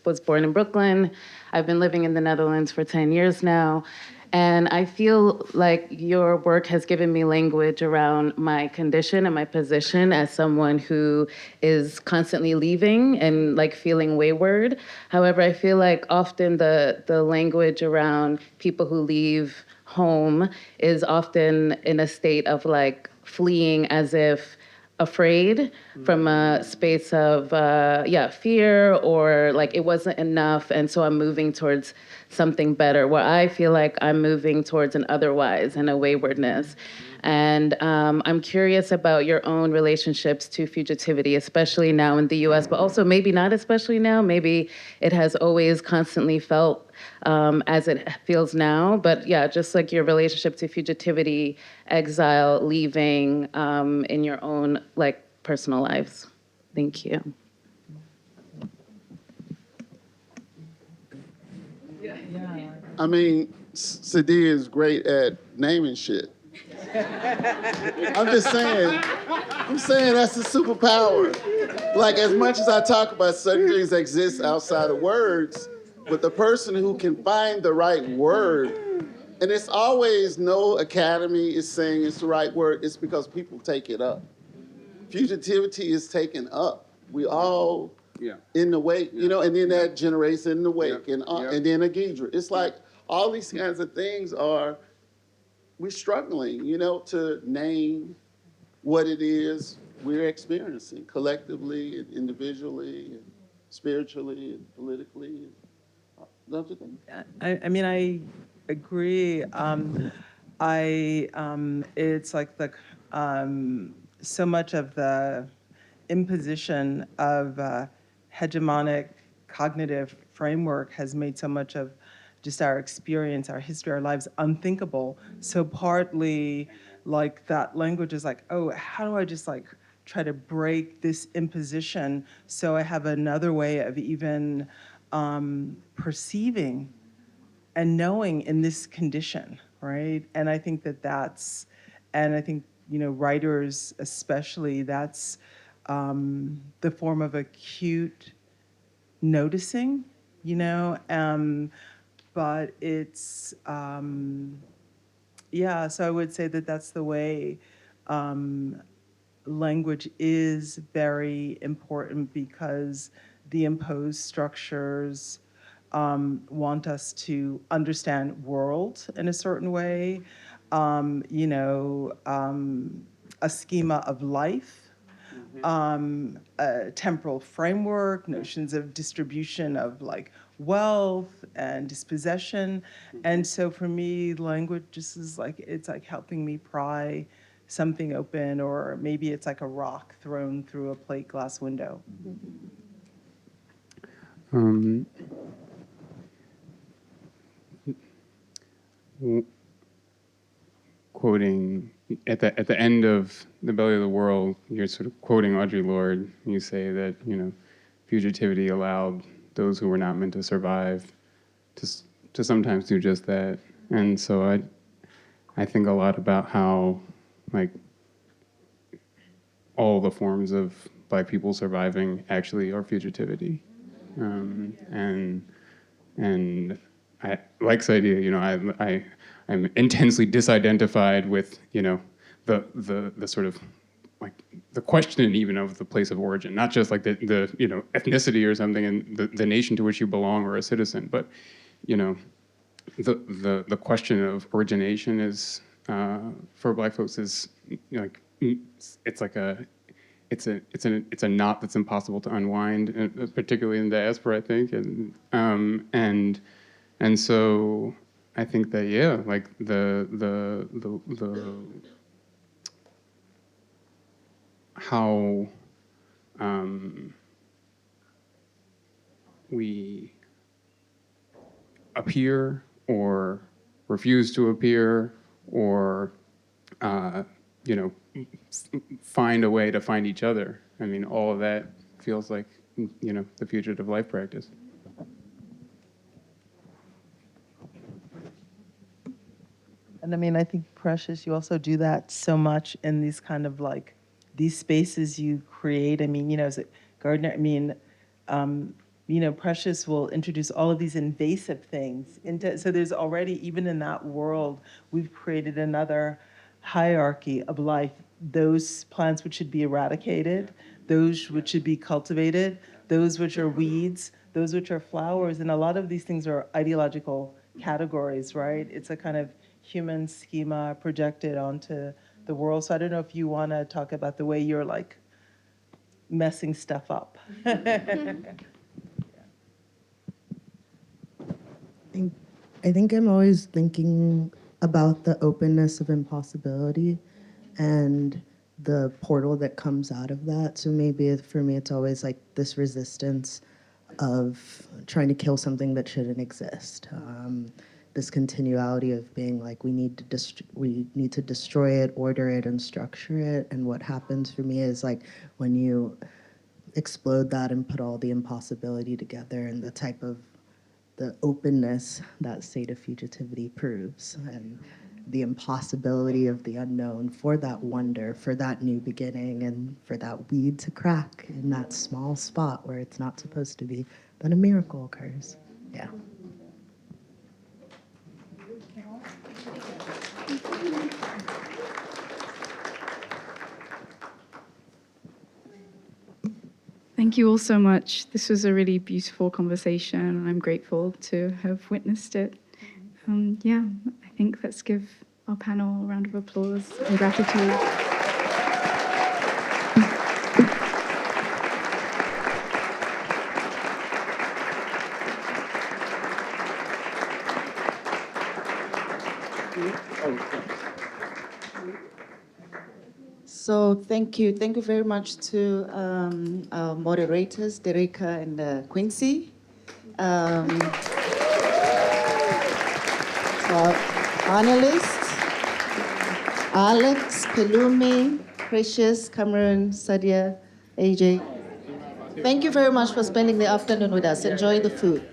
was born in Brooklyn. I've been living in the Netherlands for 10 years now. And I feel like your work has given me language around my condition and my position as someone who is constantly leaving and like feeling wayward. However, I feel like often the language around people who leave home is often in a state of like fleeing as if afraid from a space of fear, or like it wasn't enough, and so I'm moving towards something better, where I feel like I'm moving towards an otherwise and a waywardness. And I'm curious about your own relationships to fugitivity, especially now in the US, but also maybe not especially now. Maybe it has always constantly felt as it feels now. But yeah, just like your relationship to fugitivity, exile, leaving in your own like personal lives. Thank you. I mean, Saidiya is great at naming shit. I'm saying that's a superpower. Like, as much as I talk about certain things that exist outside of words, but the person who can find the right word, and it's always no academy is saying it's the right word, it's because people take it up. Fugitivity is taken up. We all in the wake, you know, and then that generates in the wake, and then a Gidra. It's like all these kinds of things we're struggling, you know, to name what it is we're experiencing collectively and individually and spiritually and politically. Don't you think? I mean, I agree. It's like so much of the imposition of hegemonic cognitive framework has made so much of just our experience, our history, our lives unthinkable. So partly like that language is like, oh, how do I just like try to break this imposition so I have another way of even perceiving and knowing in this condition, right? And I think and I think, you know, writers especially, that's the form of acute noticing, you know, but it's, so I would say that that's the way language is very important, because the imposed structures want us to understand world in a certain way, you know, a schema of life, a temporal framework, notions of distribution of like wealth and dispossession. And so for me, language just is like, it's like helping me pry something open, or maybe it's like a rock thrown through a plate glass window. Quoting at the end of The Belly of the World, you're sort of quoting Audre Lorde. You say that, you know, fugitivity allowed those who were not meant to survive to sometimes do just that. And so I think a lot about how, like, all the forms of Black people surviving actually are fugitivity. And I, like Saidiya, you know, I'm intensely disidentified with, you know, the sort of like the question even of the place of origin, not just like the you know, ethnicity or something and the nation to which you belong or a citizen, but, you know, the question of origination is, for Black folks is, you know, like, it's like it's a knot that's impossible to unwind, particularly in diaspora, I think, and so I think that, yeah, like the how we appear or refuse to appear or you know, find a way to find each other. I mean, all of that feels like, you know, the fugitive life practice. And I mean, I think Precious, you also do that so much in these kind of like, these spaces you create. I mean, you know, as a gardener, I mean, you know, Precious will introduce all of these invasive things into, so there's already, even in that world, we've created another hierarchy of life. Those plants which should be eradicated, those which should be cultivated, those which are weeds, those which are flowers, and a lot of these things are ideological categories, right? It's a kind of human schema projected onto the world. So I don't know if you want to talk about the way you're like messing stuff up. I think I'm always thinking about the openness of impossibility and the portal that comes out of that. So maybe for me, it's always like this resistance of trying to kill something that shouldn't exist. This continuality of being like, we need to destroy it, order it, and structure it. And what happens for me is like when you explode that and put all the impossibility together and the type of the openness that state of fugitivity proves, and the impossibility of the unknown for that wonder, for that new beginning, and for that weed to crack in that small spot where it's not supposed to be, then a miracle occurs. Yeah. Thank you all so much. This was a really beautiful conversation, and I'm grateful to have witnessed it. Yeah, I think let's give our panel a round of applause and gratitude. So thank you very much to our moderators, Derica and Quincy. To our panelists, Alex, Pelumi, Precious, Cameron, Saidiya, AJ. Thank you very much for spending the afternoon with us. Enjoy the food.